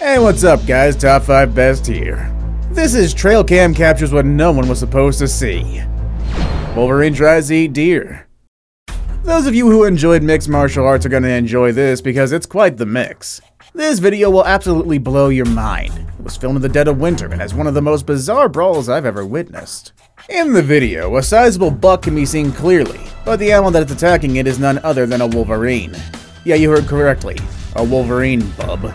Hey, what's up guys, Top 5 Best here. This is trail cam captures what no one was supposed to see. Wolverine tries to eat deer. Those of you who enjoyed mixed martial arts are going to enjoy this because it's quite the mix. This video will absolutely blow your mind. It was filmed in the dead of winter and has one of the most bizarre brawls I've ever witnessed. In the video, a sizable buck can be seen clearly, but the animal that's attacking it is none other than a wolverine. Yeah, you heard correctly, a wolverine, bub.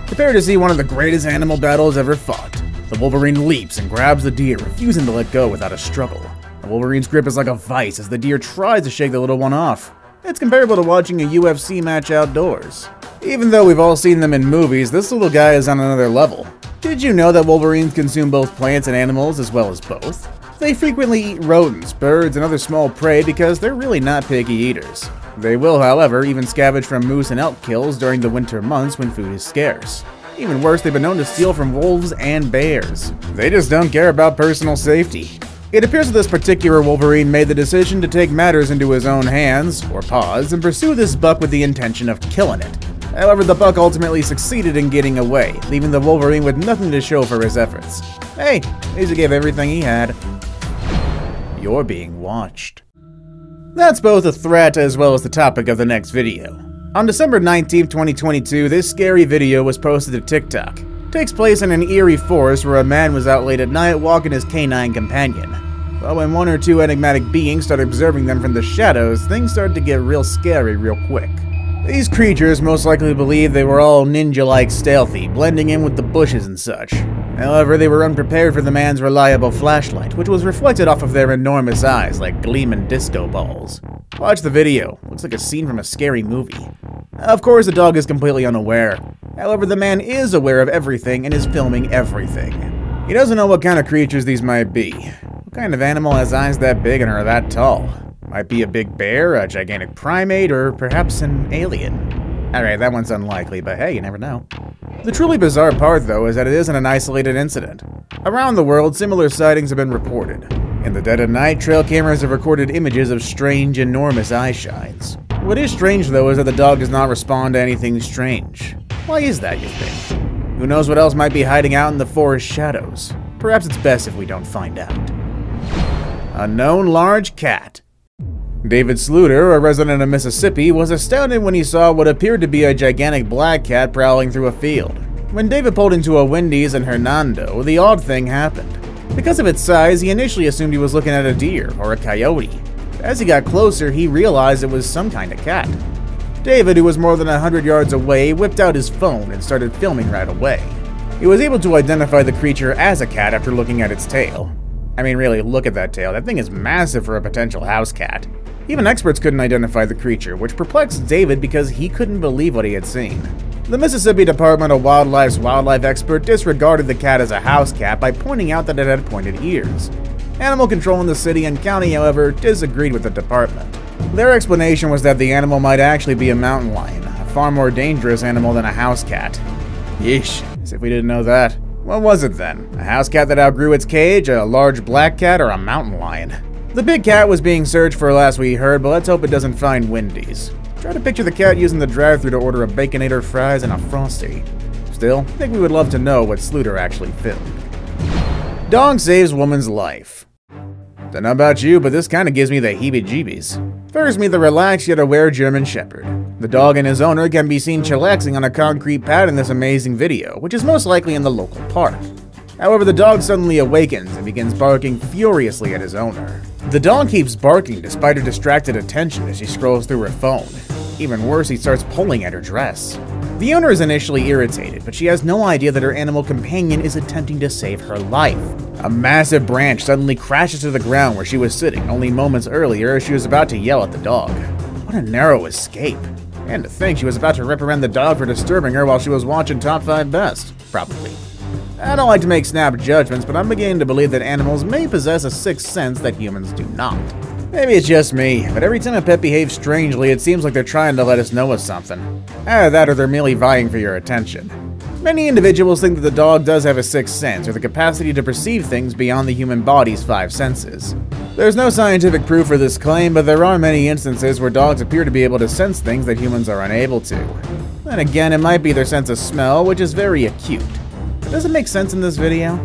Prepare to see one of the greatest animal battles ever fought. The wolverine leaps and grabs the deer, refusing to let go without a struggle. The wolverine's grip is like a vice as the deer tries to shake the little one off. It's comparable to watching a UFC match outdoors. Even though we've all seen them in movies, this little guy is on another level. Did you know that wolverines consume both plants and animals as well as both? They frequently eat rodents, birds, and other small prey because they're really not picky eaters. They will, however, even scavenge from moose and elk kills during the winter months when food is scarce. Even worse, they've been known to steal from wolves and bears. They just don't care about personal safety. It appears that this particular wolverine made the decision to take matters into his own hands, or paws, and pursue this buck with the intention of killing it. However, the buck ultimately succeeded in getting away, leaving the wolverine with nothing to show for his efforts. Hey, at least he gave everything he had. You're being watched. That's both a threat as well as the topic of the next video. On December 19, 2022, this scary video was posted to TikTok. It takes place in an eerie forest where a man was out late at night walking his canine companion. But when one or two enigmatic beings started observing them from the shadows, things started to get real scary real quick. These creatures most likely believed they were all ninja-like stealthy, blending in with the bushes and such. However, they were unprepared for the man's reliable flashlight, which was reflected off of their enormous eyes like gleaming disco balls. Watch the video. Looks like a scene from a scary movie. Of course, the dog is completely unaware. However, the man is aware of everything and is filming everything. He doesn't know what kind of creatures these might be. What kind of animal has eyes that big and are that tall? Might be a big bear, a gigantic primate, or perhaps an alien. Alright, that one's unlikely, but hey, you never know. The truly bizarre part, though, is that it isn't an isolated incident. Around the world, similar sightings have been reported. In the dead of night, trail cameras have recorded images of strange, enormous eye shines. What is strange, though, is that the dog does not respond to anything strange. Why is that, you think? Who knows what else might be hiding out in the forest shadows? Perhaps it's best if we don't find out. Unknown large cat. David Sluter, a resident of Mississippi, was astounded when he saw what appeared to be a gigantic black cat prowling through a field. When David pulled into a Wendy's in Hernando, the odd thing happened. Because of its size, he initially assumed he was looking at a deer or a coyote. As he got closer, he realized it was some kind of cat. David, who was more than 100 yards away, whipped out his phone and started filming right away. He was able to identify the creature as a cat after looking at its tail. I mean, really, look at that tail. That thing is massive for a potential house cat. Even experts couldn't identify the creature, which perplexed David because he couldn't believe what he had seen. The Mississippi Department of Wildlife's wildlife expert disregarded the cat as a house cat by pointing out that it had pointed ears. Animal control in the city and county, however, disagreed with the department. Their explanation was that the animal might actually be a mountain lion, a far more dangerous animal than a house cat. Yeesh, as if we didn't know that. What was it then? A house cat that outgrew its cage, a large black cat, or a mountain lion? The big cat was being searched for last we heard, but let's hope it doesn't find Wendy's. Try to picture the cat using the drive-thru to order a Baconator fries and a Frosty. Still, I think we would love to know what Sluter actually filmed. Dog saves woman's life. Don't know about you, but this kinda gives me the heebie-jeebies. First, meet the relaxed yet aware German Shepherd. The dog and his owner can be seen chillaxing on a concrete pad in this amazing video, which is most likely in the local park. However, the dog suddenly awakens and begins barking furiously at his owner. The dog keeps barking despite her distracted attention as she scrolls through her phone. Even worse, he starts pulling at her dress. The owner is initially irritated, but she has no idea that her animal companion is attempting to save her life. A massive branch suddenly crashes to the ground where she was sitting only moments earlier as she was about to yell at the dog. What a narrow escape. And to think she was about to reprimand the dog for disturbing her while she was watching Top 5 Best. Probably. I don't like to make snap judgments, but I'm beginning to believe that animals may possess a sixth sense that humans do not. Maybe it's just me, but every time a pet behaves strangely, it seems like they're trying to let us know of something. Either that or they're merely vying for your attention. Many individuals think that the dog does have a sixth sense, or the capacity to perceive things beyond the human body's 5 senses. There's no scientific proof for this claim, but there are many instances where dogs appear to be able to sense things that humans are unable to. Then again, it might be their sense of smell, which is very acute. But does it make sense in this video?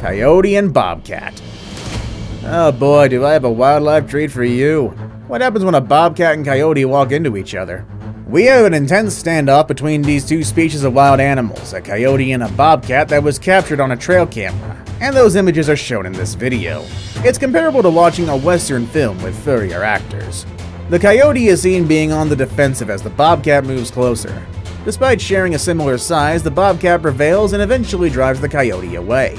Coyote and bobcat. Oh boy, do I have a wildlife treat for you. What happens when a bobcat and coyote walk into each other? We have an intense standoff between these two species of wild animals, a coyote and a bobcat, that was captured on a trail camera, and those images are shown in this video. It's comparable to watching a western film with furrier actors. The coyote is seen being on the defensive as the bobcat moves closer. Despite sharing a similar size, the bobcat prevails and eventually drives the coyote away.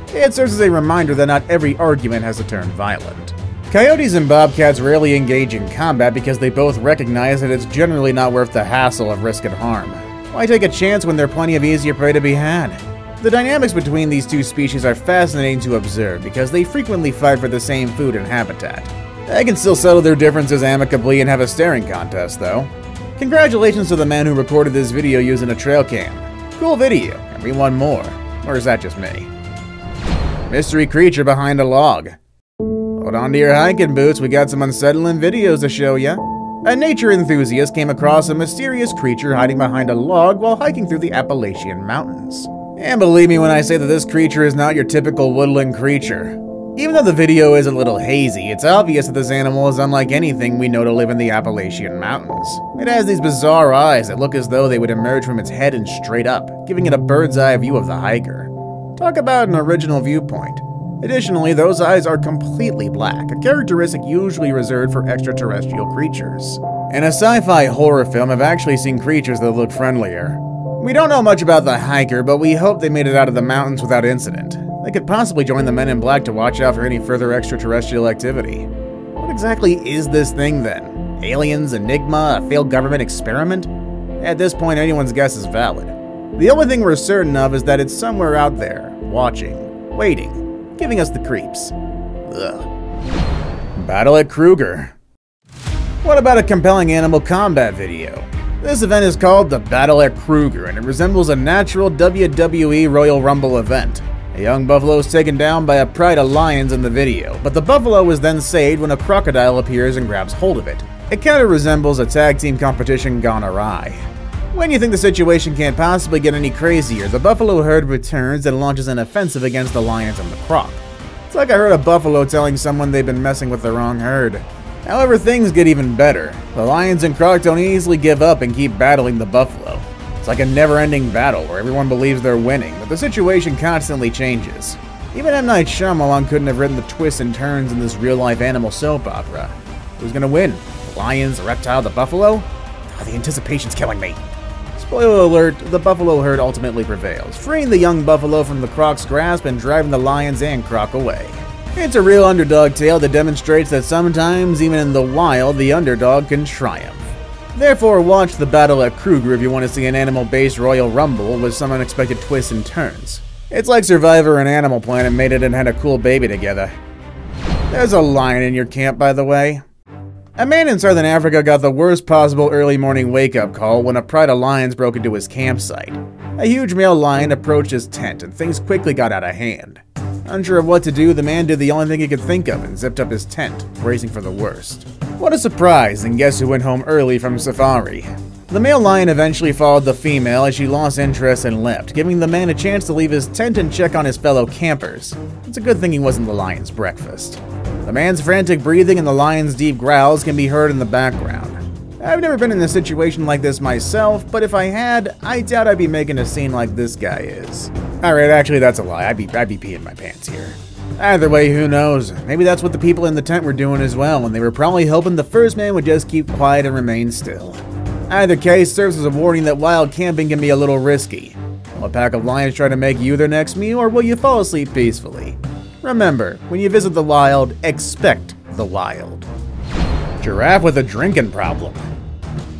It serves as a reminder that not every argument has to turn violent. Coyotes and bobcats rarely engage in combat because they both recognize that it's generally not worth the hassle of risk and harm. Why take a chance when there are plenty of easier prey to be had? The dynamics between these two species are fascinating to observe because they frequently fight for the same food and habitat. They can still settle their differences amicably and have a staring contest, though. Congratulations to the man who recorded this video using a trail cam. Cool video, and we want more. Or is that just me? Mystery creature behind a log. Hold on to your hiking boots, we got some unsettling videos to show ya. A nature enthusiast came across a mysterious creature hiding behind a log while hiking through the Appalachian Mountains. And believe me when I say that this creature is not your typical woodland creature. Even though the video is a little hazy, it's obvious that this animal is unlike anything we know to live in the Appalachian Mountains. It has these bizarre eyes that look as though they would emerge from its head and straight up, giving it a bird's eye view of the hiker. Talk about an original viewpoint. Additionally, those eyes are completely black, a characteristic usually reserved for extraterrestrial creatures. In a sci-fi horror film, I've actually seen creatures that look friendlier. We don't know much about the hiker, but we hope they made it out of the mountains without incident. They could possibly join the Men in Black to watch out for any further extraterrestrial activity. What exactly is this thing then? Aliens, enigma, a failed government experiment? At this point, anyone's guess is valid. The only thing we're certain of is that it's somewhere out there, watching, waiting, giving us the creeps. Ugh. Battle at KRUGER. What about a compelling animal combat video? This event is called the Battle at KRUGER, and it resembles a natural WWE Royal Rumble event. A young buffalo is taken down by a pride of lions in the video, but the buffalo is then saved when a crocodile appears and grabs hold of it. It kind of resembles a tag team competition gone awry. When you think the situation can't possibly get any crazier, the buffalo herd returns and launches an offensive against the lions and the croc. It's like I heard a buffalo telling someone they've been messing with the wrong herd. However, things get even better. The lions and croc don't easily give up and keep battling the buffalo. It's like a never-ending battle where everyone believes they're winning, but the situation constantly changes. Even M. Night Shyamalan couldn't have written the twists and turns in this real-life animal soap opera. Who's gonna win? The lions, the reptile, the buffalo? Oh, the anticipation's killing me. Spoiler alert, the buffalo herd ultimately prevails, freeing the young buffalo from the croc's grasp and driving the lions and croc away. It's a real underdog tale that demonstrates that sometimes, even in the wild, the underdog can triumph. Therefore, watch the Battle at KRUGER if you want to see an animal-based Royal Rumble with some unexpected twists and turns. It's like Survivor and Animal Planet made it and had a cool baby together. There's a lion in your camp, by the way. A man in southern Africa got the worst possible early morning wake-up call when a pride of lions broke into his campsite. A huge male lion approached his tent and things quickly got out of hand. Unsure of what to do, the man did the only thing he could think of and zipped up his tent, bracing for the worst. What a surprise, and guess who went home early from safari? The male lion eventually followed the female as she lost interest and left, giving the man a chance to leave his tent and check on his fellow campers. It's a good thing he wasn't the lion's breakfast. The man's frantic breathing and the lion's deep growls can be heard in the background. I've never been in a situation like this myself, but if I had, I doubt I'd be making a scene like this guy is. Alright, actually that's a lie, I'd be peeing my pants here. Either way, who knows? Maybe that's what the people in the tent were doing as well, and they were probably hoping the first man would just keep quiet and remain still. Either case serves as a warning that wild camping can be a little risky. Will a pack of lions try to make you their next meal, or will you fall asleep peacefully? Remember, when you visit the wild, expect the wild. Giraffe with a drinking problem.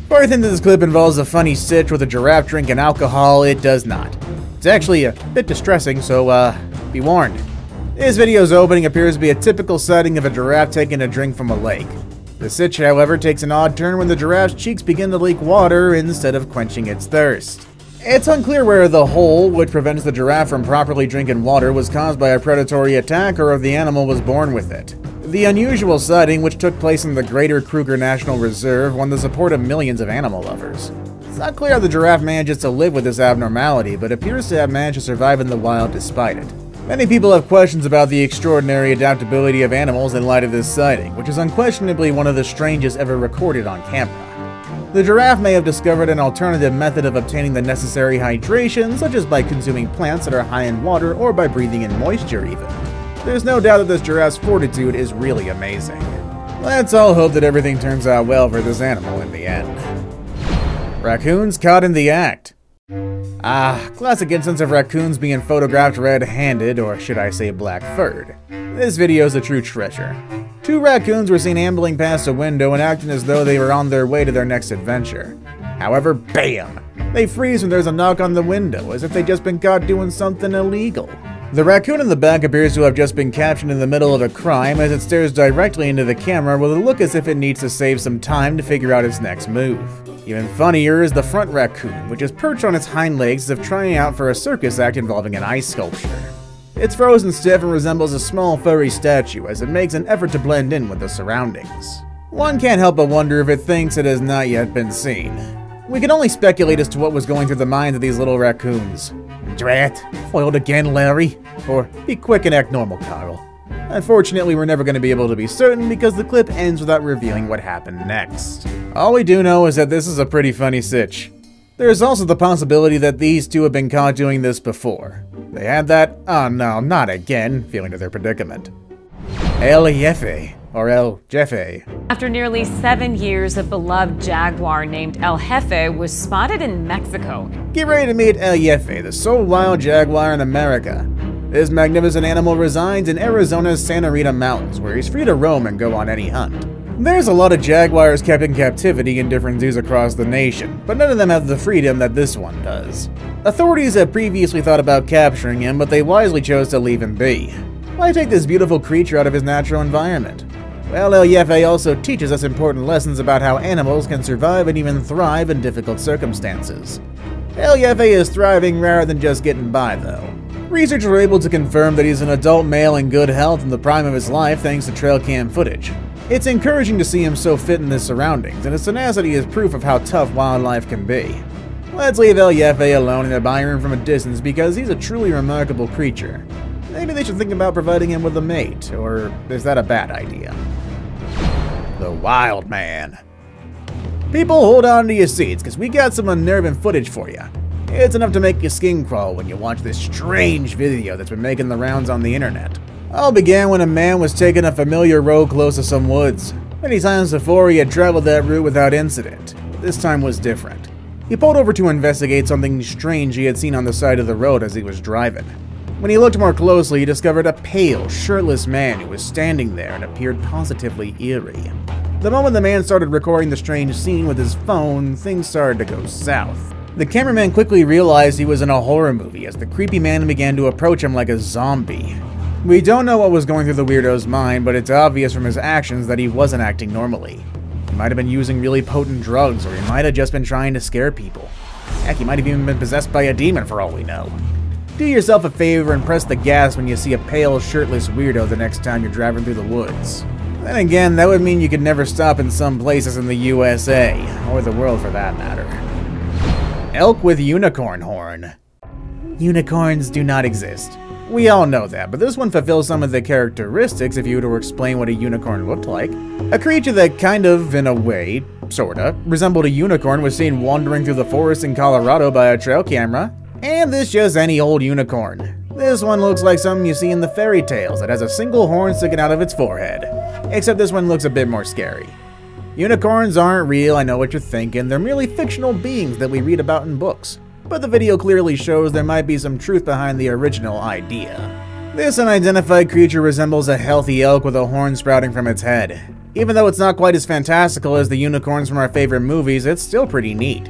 Before I think that this clip involves a funny sitch with a giraffe drinking alcohol, it does not. It's actually a bit distressing, so be warned. This video's opening appears to be a typical sighting of a giraffe taking a drink from a lake. The sitch, however, takes an odd turn when the giraffe's cheeks begin to leak water instead of quenching its thirst. It's unclear whether the hole, which prevents the giraffe from properly drinking water, was caused by a predatory attack or if the animal was born with it. The unusual sighting, which took place in the Greater Kruger National Reserve, won the support of millions of animal lovers. It's not clear how the giraffe manages to live with this abnormality, but appears to have managed to survive in the wild despite it. Many people have questions about the extraordinary adaptability of animals in light of this sighting, which is unquestionably one of the strangest ever recorded on camera. The giraffe may have discovered an alternative method of obtaining the necessary hydration, such as by consuming plants that are high in water or by breathing in moisture even. There's no doubt that this giraffe's fortitude is really amazing. Let's all hope that everything turns out well for this animal in the end. Raccoons caught in the act. Classic instance of raccoons being photographed red-handed, or should I say black-furred. This video is a true treasure. Two raccoons were seen ambling past a window and acting as though they were on their way to their next adventure. However, bam! They freeze when there's a knock on the window, as if they'd just been caught doing something illegal. The raccoon in the back appears to have just been captured in the middle of a crime, as it stares directly into the camera with a look as if it needs to save some time to figure out its next move. Even funnier is the front raccoon, which is perched on its hind legs as if trying out for a circus act involving an ice sculpture. It's frozen stiff and resembles a small furry statue as it makes an effort to blend in with the surroundings. One can't help but wonder if it thinks it has not yet been seen. We can only speculate as to what was going through the minds of these little raccoons. Drat, foiled again, Larry? Or be quick and act normal, Carl. Unfortunately, we're never going to be able to be certain because the clip ends without revealing what happened next. All we do know is that this is a pretty funny sitch. There is also the possibility that these two have been caught doing this before. They had that, oh no, not again, feeling to their predicament. El Jefe, or El Jefe. After nearly 7 years, a beloved jaguar named El Jefe was spotted in Mexico. Get ready to meet El Jefe, the sole wild jaguar in America. This magnificent animal resides in Arizona's Santa Rita Mountains, where he's free to roam and go on any hunt. There's a lot of jaguars kept in captivity in different zoos across the nation, but none of them have the freedom that this one does. Authorities have previously thought about capturing him, but they wisely chose to leave him be. Why take this beautiful creature out of his natural environment? Well, El Jefe also teaches us important lessons about how animals can survive and even thrive in difficult circumstances. El Jefe is thriving rather than just getting by, though. Researchers were able to confirm that he's an adult male in good health in the prime of his life thanks to trail cam footage. It's encouraging to see him so fit in his surroundings, and his tenacity is proof of how tough wildlife can be. Let's leave El Jefe alone and admire him from a distance because he's a truly remarkable creature. Maybe they should think about providing him with a mate, or is that a bad idea? The Wild Man. People, hold on to your seats, because we got some unnerving footage for you. It's enough to make your skin crawl when you watch this strange video that's been making the rounds on the internet. All began when a man was taking a familiar road close to some woods. Many times before, he had traveled that route without incident. This time was different. He pulled over to investigate something strange he had seen on the side of the road as he was driving. When he looked more closely, he discovered a pale, shirtless man who was standing there and appeared positively eerie. The moment the man started recording the strange scene with his phone, things started to go south. The cameraman quickly realized he was in a horror movie as the creepy man began to approach him like a zombie. We don't know what was going through the weirdo's mind, but it's obvious from his actions that he wasn't acting normally. He might have been using really potent drugs, or he might have just been trying to scare people. Heck, he might have even been possessed by a demon for all we know. Do yourself a favor and press the gas when you see a pale, shirtless weirdo the next time you're driving through the woods. Then again, that would mean you could never stop in some places in the USA, or the world for that matter. Elk with unicorn horn. Unicorns do not exist. We all know that, but this one fulfills some of the characteristics if you were to explain what a unicorn looked like. A creature that kind of, in a way, sorta, resembled a unicorn was seen wandering through the forest in Colorado by a trail camera. And this just any old unicorn. This one looks like something you see in the fairy tales that has a single horn sticking out of its forehead. Except this one looks a bit more scary. Unicorns aren't real, I know what you're thinking. They're merely fictional beings that we read about in books. But the video clearly shows there might be some truth behind the original idea. This unidentified creature resembles a healthy elk with a horn sprouting from its head. Even though it's not quite as fantastical as the unicorns from our favorite movies, it's still pretty neat.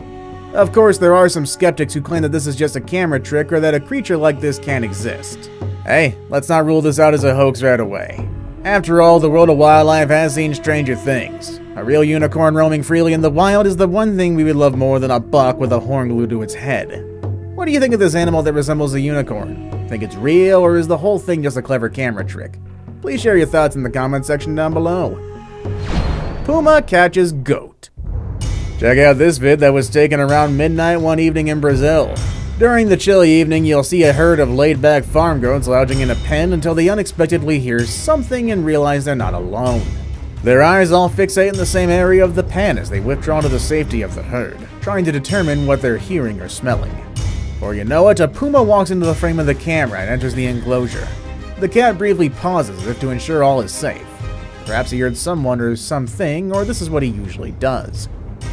Of course, there are some skeptics who claim that this is just a camera trick or that a creature like this can't exist. Hey, let's not rule this out as a hoax right away. After all, the world of wildlife has seen stranger things. A real unicorn roaming freely in the wild is the one thing we would love more than a buck with a horn glued to its head. What do you think of this animal that resembles a unicorn? Think it's real, or is the whole thing just a clever camera trick? Please share your thoughts in the comment section down below. Puma catches goat. Check out this vid that was taken around midnight one evening in Brazil. During the chilly evening, you'll see a herd of laid-back farm goats lounging in a pen until they unexpectedly hear something and realize they're not alone. Their eyes all fixate in the same area of the pen as they withdraw to the safety of the herd, trying to determine what they're hearing or smelling. Before you know it, a puma walks into the frame of the camera and enters the enclosure. The cat briefly pauses as if to ensure all is safe. Perhaps he heard someone or something, or this is what he usually does.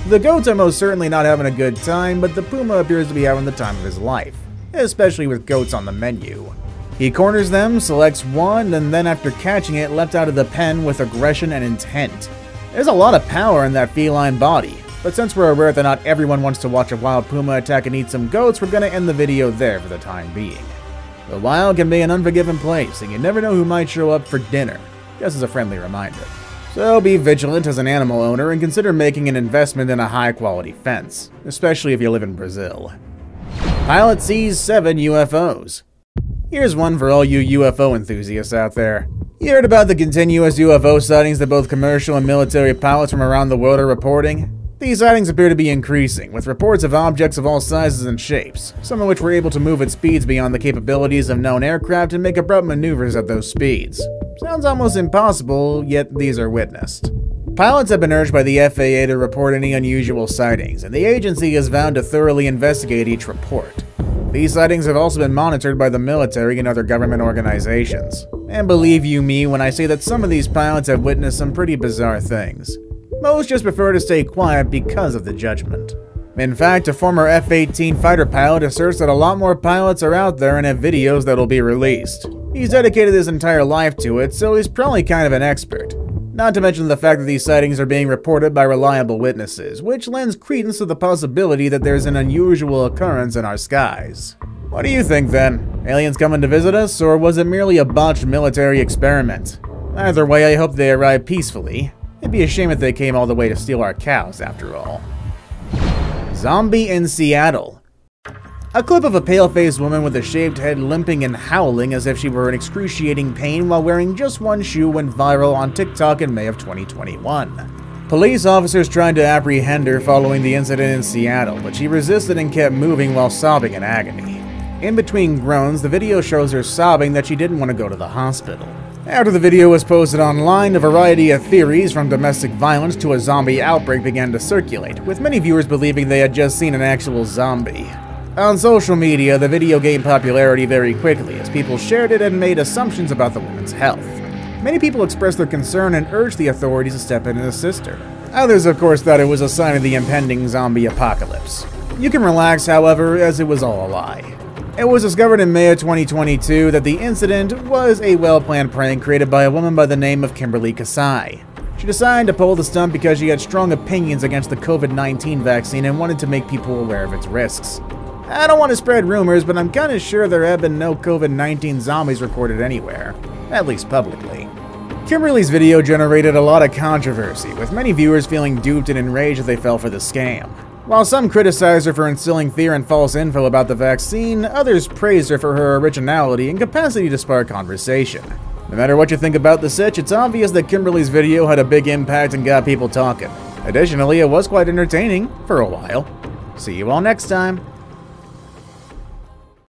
The goats are most certainly not having a good time, but the puma appears to be having the time of his life, especially with goats on the menu. He corners them, selects one, and then after catching it, leapt out of the pen with aggression and intent. There's a lot of power in that feline body, but since we're aware that not everyone wants to watch a wild puma attack and eat some goats, we're gonna end the video there for the time being. The wild can be an unforgiving place, and you never know who might show up for dinner, just as a friendly reminder. So be vigilant as an animal owner and consider making an investment in a high-quality fence, especially if you live in Brazil. Pilot sees 7 UFOs. Here's one for all you UFO enthusiasts out there. You heard about the continuous UFO sightings that both commercial and military pilots from around the world are reporting? These sightings appear to be increasing, with reports of objects of all sizes and shapes, some of which were able to move at speeds beyond the capabilities of known aircraft and make abrupt maneuvers at those speeds. Sounds almost impossible, yet these are witnessed. Pilots have been urged by the FAA to report any unusual sightings, and the agency has vowed to thoroughly investigate each report. These sightings have also been monitored by the military and other government organizations. And believe you me when I say that some of these pilots have witnessed some pretty bizarre things. Most just prefer to stay quiet because of the judgment. In fact, a former F-18 fighter pilot asserts that a lot more pilots are out there and have videos that'll be released. He's dedicated his entire life to it, so he's probably kind of an expert. Not to mention the fact that these sightings are being reported by reliable witnesses, which lends credence to the possibility that there's an unusual occurrence in our skies. What do you think then? Aliens coming to visit us, or was it merely a botched military experiment? Either way, I hope they arrive peacefully. It'd be a shame if they came all the way to steal our cows, after all. Zombie in Seattle. A clip of a pale-faced woman with a shaved head limping and howling as if she were in excruciating pain while wearing just one shoe went viral on TikTok in May of 2021. Police officers tried to apprehend her following the incident in Seattle, but she resisted and kept moving while sobbing in agony. In between groans, the video shows her sobbing that she didn't want to go to the hospital. After the video was posted online, a variety of theories from domestic violence to a zombie outbreak began to circulate, with many viewers believing they had just seen an actual zombie. On social media, the video gained popularity very quickly as people shared it and made assumptions about the woman's health. Many people expressed their concern and urged the authorities to step in and assist her. Others, of course, thought it was a sign of the impending zombie apocalypse. You can relax, however, as it was all a lie. It was discovered in May of 2022 that the incident was a well-planned prank created by a woman by the name of Kimberly Kasai. She decided to pull the stunt because she had strong opinions against the COVID-19 vaccine and wanted to make people aware of its risks. I don't want to spread rumors, but I'm kinda sure there have been no COVID-19 zombies recorded anywhere, at least publicly. Kimberly's video generated a lot of controversy, with many viewers feeling duped and enraged as they fell for the scam. While some criticized her for instilling fear and false info about the vaccine, others praised her for her originality and capacity to spark conversation. No matter what you think about the sitch, it's obvious that Kimberly's video had a big impact and got people talking. Additionally, it was quite entertaining for a while. See you all next time.